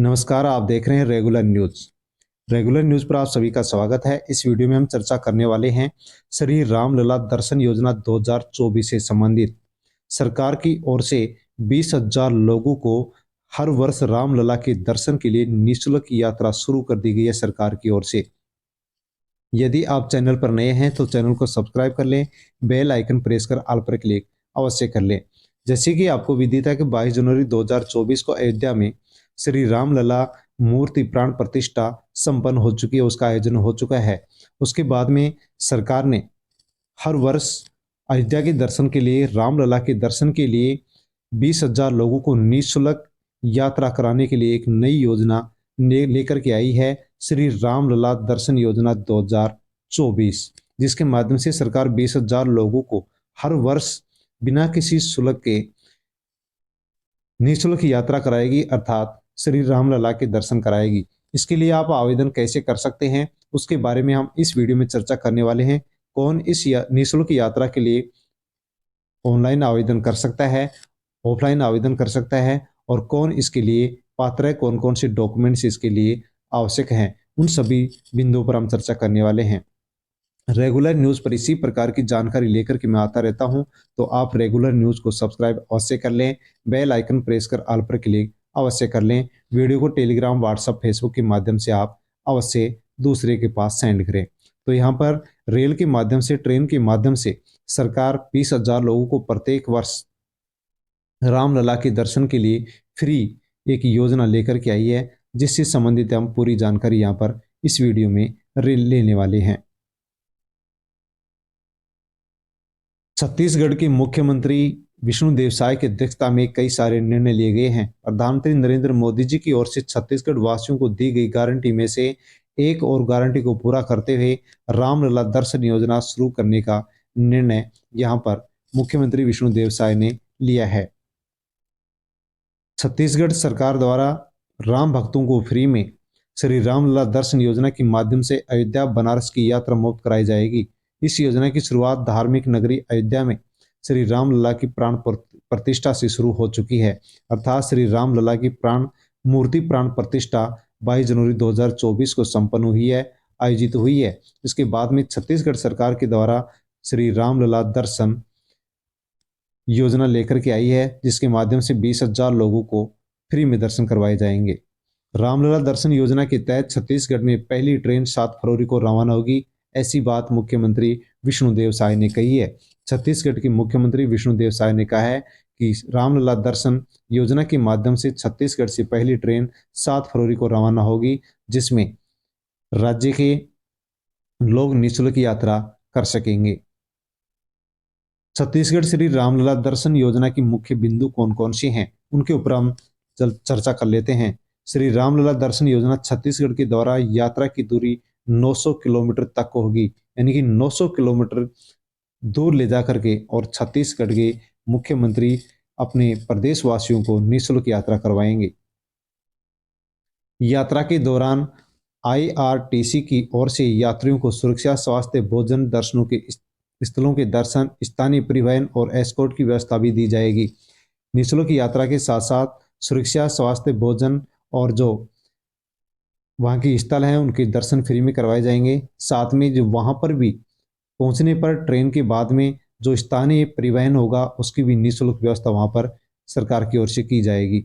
नमस्कार, आप देख रहे हैं रेगुलर न्यूज़। रेगुलर न्यूज़ पर आप सभी का स्वागत है। इस वीडियो में हम चर्चा करने वाले हैं श्री रामलला दर्शन योजना 2024 से संबंधित। सरकार की ओर से 20,000 लोगों को हर वर्ष रामलला के दर्शन के लिए निःशुल्क यात्रा शुरू कर दी गई है सरकार की ओर से। यदि आप चैनल पर नए हैं तो चैनल को सब्सक्राइब कर लें, बेल आइकन प्रेस कर ऑल पर क्लिक अवश्य कर लें। जैसे कि आपको विदित है कि 22 जनवरी 2024 को अयोध्या में श्री रामलला मूर्ति प्राण प्रतिष्ठा संपन्न हो चुकी है, उसका आयोजन हो चुका है। उसके बाद में सरकार ने हर वर्ष अयोध्या के दर्शन के लिए, रामलला के दर्शन के लिए 20,000 लोगों को निःशुल्क यात्रा कराने के लिए एक नई योजना लेकर के आई है, श्री रामलला दर्शन योजना 2024, जिसके माध्यम से सरकार 20,000 लोगों को हर वर्ष बिना किसी शुल्क के निःशुल्क यात्रा कराएगी, अर्थात श्री रामलला के दर्शन कराएगी। इसके लिए आप आवेदन कैसे कर सकते हैं, उसके बारे में हम इस वीडियो में चर्चा करने वाले हैं। कौन इस निःशुल्क यात्रा के लिए ऑनलाइन आवेदन कर सकता है, ऑफलाइन आवेदन कर सकता है, और कौन इसके लिए पात्र है, कौन कौन से डॉक्यूमेंट्स इसके लिए आवश्यक हैं, उन सभी बिंदुओं पर हम चर्चा करने वाले हैं। रेगुलर न्यूज़ पर इसी प्रकार की जानकारी लेकर के मैं आता रहता हूं, तो आप रेगुलर न्यूज़ को सब्सक्राइब अवश्य कर लें, बेल आइकन प्रेस कर ऑल पर क्लिक अवश्य कर लें। वीडियो को टेलीग्राम, व्हाट्सएप, फेसबुक के माध्यम से आप अवश्य दूसरे के पास सेंड करें। तो यहाँ पर रेल के माध्यम से, ट्रेन के माध्यम से सरकार 20,000 लोगों को प्रत्येक वर्ष रामलला के दर्शन के लिए फ्री एक योजना लेकर के आई है, जिससे संबंधित हम पूरी जानकारी यहाँ पर इस वीडियो में लेने वाले हैं। छत्तीसगढ़ के मुख्यमंत्री विष्णुदेव साय की अध्यक्षता में कई सारे निर्णय लिए गए हैं। प्रधानमंत्री नरेंद्र मोदी जी की ओर से छत्तीसगढ़ वासियों को दी गई गारंटी में से एक और गारंटी को पूरा करते हुए रामलला दर्शन योजना शुरू करने का निर्णय यहाँ पर मुख्यमंत्री विष्णुदेव साय ने लिया है। छत्तीसगढ़ सरकार द्वारा राम भक्तों को फ्री में श्री रामलला दर्शन योजना के माध्यम से अयोध्या बनारस की यात्रा मुफ्त कराई जाएगी। इस योजना की शुरुआत धार्मिक नगरी अयोध्या में श्री रामलला की प्राण प्रतिष्ठा से शुरू हो चुकी है, अर्थात श्री रामलला की मूर्ति प्राण प्रतिष्ठा 22 जनवरी 2024 को संपन्न हुई है, आयोजित हुई है। इसके बाद में छत्तीसगढ़ सरकार के द्वारा श्री रामलला दर्शन योजना लेकर के आई है, जिसके माध्यम से 20,000 लोगों को फ्री में दर्शन करवाए जाएंगे। रामलला दर्शन योजना के तहत छत्तीसगढ़ में पहली ट्रेन 7 फरवरी को रवाना होगी, ऐसी बात मुख्यमंत्री विष्णुदेव साय ने कही है। छत्तीसगढ़ के मुख्यमंत्री विष्णुदेव साय ने कहा है कि रामलला दर्शन योजना के माध्यम से छत्तीसगढ़ से पहली ट्रेन 7 फरवरी को रवाना होगी, जिसमें राज्य के लोग निःशुल्क यात्रा कर सकेंगे। छत्तीसगढ़ श्री रामलला दर्शन योजना की मुख्य बिंदु कौन कौन से हैं, उनके ऊपर हम चर्चा कर लेते हैं। श्री रामलला दर्शन योजना छत्तीसगढ़ के द्वारा यात्रा की दूरी 900 किलोमीटर तक होगी, यानी कि 900 किलोमीटर दूर ले जा करके और छत्तीसगढ़ के मुख्यमंत्री अपने प्रदेशवासियों को निःशुल्क यात्रा करवाएंगे। यात्रा के दौरान IRTC की ओर से यात्रियों को सुरक्षा, स्वास्थ्य, भोजन, दर्शनों के स्थलों के दर्शन, स्थानीय परिवहन और एस्कॉर्ट की व्यवस्था भी दी जाएगी। निःशुल्क यात्रा के साथ साथ सुरक्षा, स्वास्थ्य, भोजन और जो वहाँ की स्थल हैं उनके दर्शन फ्री में करवाए जाएंगे। साथ में जो वहाँ पर भी पहुँचने पर ट्रेन के बाद में जो स्थानीय परिवहन होगा उसकी भी निःशुल्क व्यवस्था वहाँ पर सरकार की ओर से की जाएगी।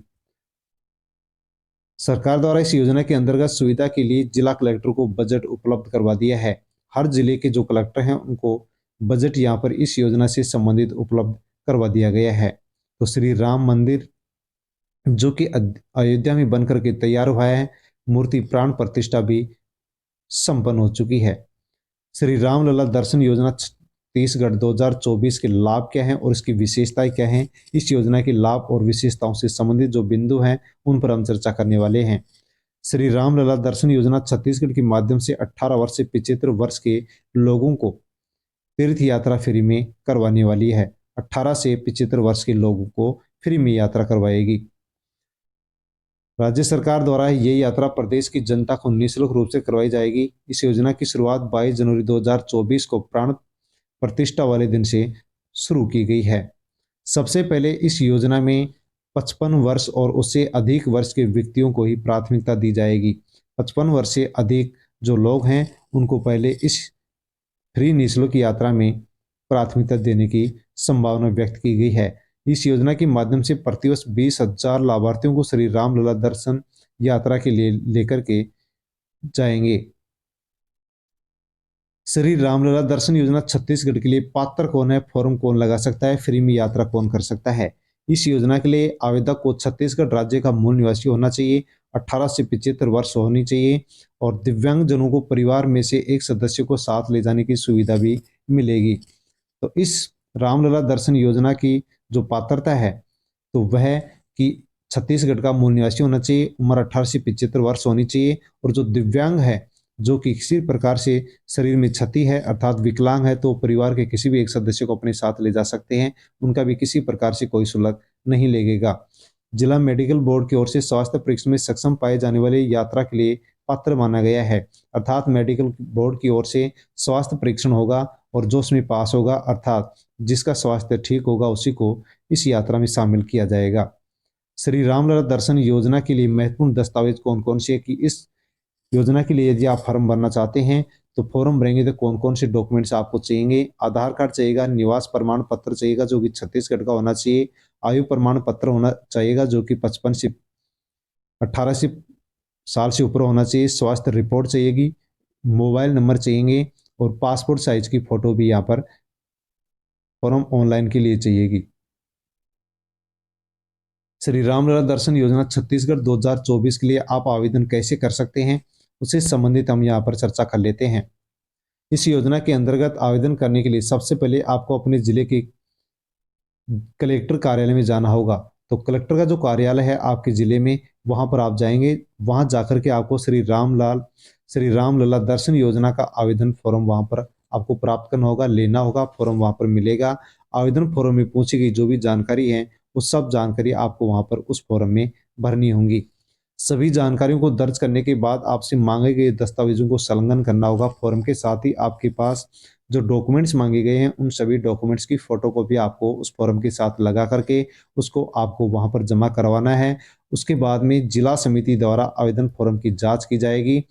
सरकार द्वारा इस योजना के अंतर्गत सुविधा के लिए जिला कलेक्टर को बजट उपलब्ध करवा दिया है। हर जिले के जो कलेक्टर हैं उनको बजट यहाँ पर इस योजना से संबंधित उपलब्ध करवा दिया गया है। तो श्री राम मंदिर जो कि अयोध्या में बनकर के तैयार हुआ है, मूर्ति प्राण प्रतिष्ठा भी संपन्न हो चुकी है। श्री रामलला दर्शन योजना छत्तीसगढ़ 2024 के लाभ क्या हैं और इसकी विशेषताएं क्या हैं, इस योजना के लाभ और विशेषताओं से संबंधित जो बिंदु हैं उन पर हम चर्चा करने वाले हैं। श्री रामलला दर्शन योजना छत्तीसगढ़ के माध्यम से 18 वर्ष से 75 वर्ष के लोगों को तीर्थ यात्रा फ्री में करवाने वाली है। 18 से 75 वर्ष के लोगों को फ्री में यात्रा करवाएगी। राज्य सरकार द्वारा ये यात्रा प्रदेश की जनता को निःशुल्क रूप से करवाई जाएगी। इस योजना की शुरुआत 22 जनवरी 2024 को प्राण प्रतिष्ठा वाले दिन से शुरू की गई है। सबसे पहले इस योजना में 55 वर्ष और उससे अधिक वर्ष के व्यक्तियों को ही प्राथमिकता दी जाएगी। 55 वर्ष से अधिक जो लोग हैं उनको पहले इस फ्री निःशुल्क यात्रा में प्राथमिकता देने की संभावना व्यक्त की गई है। इस योजना के माध्यम से प्रतिवर्ष 20,000 लाभार्थियों को श्री रामलला दर्शन यात्रा के लिए लेकर के जाएंगे। श्री रामलला दर्शन योजना छत्तीसगढ़ के लिए पात्र कौन है, फॉर्म कौन लगा सकता है, फ्री में यात्रा कौन कर सकता है। इस योजना के लिए आवेदक को छत्तीसगढ़ राज्य का मूल निवासी होना चाहिए, 18 से 75 वर्ष होनी चाहिए और दिव्यांगजनों को परिवार में से एक सदस्य को साथ ले जाने की सुविधा भी मिलेगी। तो इस रामलला दर्शन योजना की जो पात्रता है तो वह कि छत्तीसगढ़ का मूल निवासी होना चाहिए, उम्र 18 से 75 वर्ष होनी चाहिए और जो दिव्यांग है, जो कि किसी प्रकार से शरीर में क्षति है अर्थात विकलांग है, तो परिवार के किसी भी एक सदस्य को अपने साथ ले जा सकते हैं, उनका भी किसी प्रकार से कोई शुल्क नहीं लगेगा। जिला मेडिकल बोर्ड की ओर से स्वास्थ्य परीक्षण में सक्षम पाए जाने वाले यात्रा के लिए पात्र माना गया है, अर्थात मेडिकल बोर्ड की ओर से स्वास्थ्य परीक्षण होगा और जो उसमें पास होगा अर्थात जिसका स्वास्थ्य ठीक होगा उसी को इस यात्रा में शामिल किया जाएगा। श्री रामलला दर्शन योजना के लिए महत्वपूर्ण दस्तावेज कौन कौन से है कि इस योजना के लिए यदि आप फॉर्म भरना चाहते हैं तो फॉर्म भरेंगे तो कौन कौन से डॉक्यूमेंट्स आपको चाहिए। आधार कार्ड चाहिएगा, निवास प्रमाण पत्र चाहिएगा जो कि छत्तीसगढ़ का होना चाहिए, आयु प्रमाण पत्र होना चाहिएगा जो कि 55 से 18 से साल से ऊपर होना चाहिए, स्वास्थ्य रिपोर्ट चाहिएगी, मोबाइल नंबर चाहिए और पासपोर्ट साइज की फोटो भी यहाँ पर फॉर्म ऑनलाइन के लिए चाहिएगी। श्री रामलला दर्शन योजना छत्तीसगढ़ 2024 के लिए आप आवेदन कैसे कर सकते हैं उससे संबंधित हम यहाँ पर चर्चा कर लेते हैं। इस योजना के अंतर्गत आवेदन करने के लिए सबसे पहले आपको अपने जिले के कलेक्टर कार्यालय में जाना होगा। तो कलेक्टर का जो कार्यालय है आपके जिले में, वहां पर आप जाएंगे, वहां जाकर के आपको श्री रामलला दर्शन योजना का आवेदन फॉर्म वहां पर आपको प्राप्त करना होगा, लेना होगा, फॉर्म वहां पर मिलेगा। आवेदन फॉर्म में पूछी गई जो भी जानकारी है वो सब जानकारी आपको वहां पर उस फॉर्म में भरनी होंगी। सभी जानकारियों को दर्ज करने के बाद आपसे मांगे गए दस्तावेजों को संलग्न करना होगा। फॉर्म के साथ ही आपके पास जो डॉक्यूमेंट्स मांगे गए हैं उन सभी डॉक्यूमेंट्स की फोटोकॉपी आपको उस फॉर्म के साथ लगा करके उसको आपको वहां पर जमा करवाना है। उसके बाद में जिला समिति द्वारा आवेदन फॉर्म की जांच की जाएगी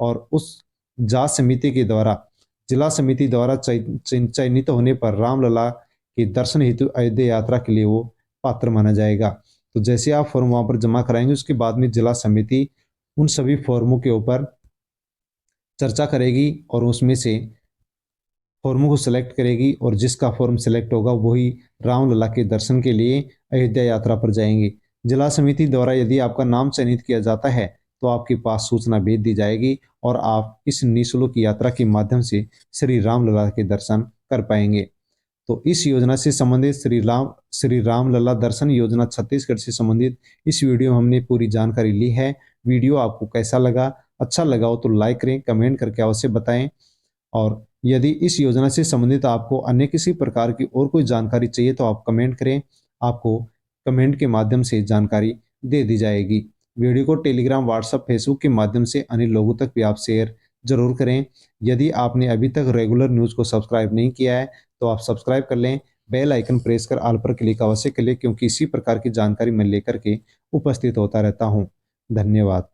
और उस जांच समिति के द्वारा जिला समिति द्वारा चयनित होने पर रामलला के दर्शन हेतु अयोध्या यात्रा के लिए वो पात्र माना जाएगा। तो जैसे आप फॉर्म वहां पर जमा कराएंगे उसके बाद में जिला समिति उन सभी फॉर्मों के ऊपर चर्चा करेगी और उसमें से फॉर्मों को सिलेक्ट करेगी और जिसका फॉर्म सिलेक्ट होगा वही रामलला के दर्शन के लिए अयोध्या यात्रा पर जाएंगे। जिला समिति द्वारा यदि आपका नाम चयनित किया जाता है तो आपके पास सूचना भेज दी जाएगी और आप इस निःशुल्क यात्रा के माध्यम से श्री रामलला के दर्शन कर पाएंगे। तो इस योजना से संबंधित श्री रामलला दर्शन योजना छत्तीसगढ़ से संबंधित इस वीडियो में हमने पूरी जानकारी ली है। वीडियो आपको कैसा लगा, अच्छा लगा हो तो लाइक करें, कमेंट करके अवश्य बताएं और यदि इस योजना से संबंधित आपको अन्य किसी प्रकार की और कोई जानकारी चाहिए तो आप कमेंट करें, आपको कमेंट के माध्यम से जानकारी दे दी जाएगी। वीडियो को टेलीग्राम, व्हाट्सएप, फेसबुक के माध्यम से अन्य लोगों तक भी आप शेयर जरूर करें। यदि आपने अभी तक रेगुलर न्यूज़ को सब्सक्राइब नहीं किया है तो आप सब्सक्राइब कर लें, बेल आइकन प्रेस कर ऑल पर क्लिक अवश्य कर लें क्योंकि इसी प्रकार की जानकारी मैं लेकर के उपस्थित होता रहता हूँ। धन्यवाद।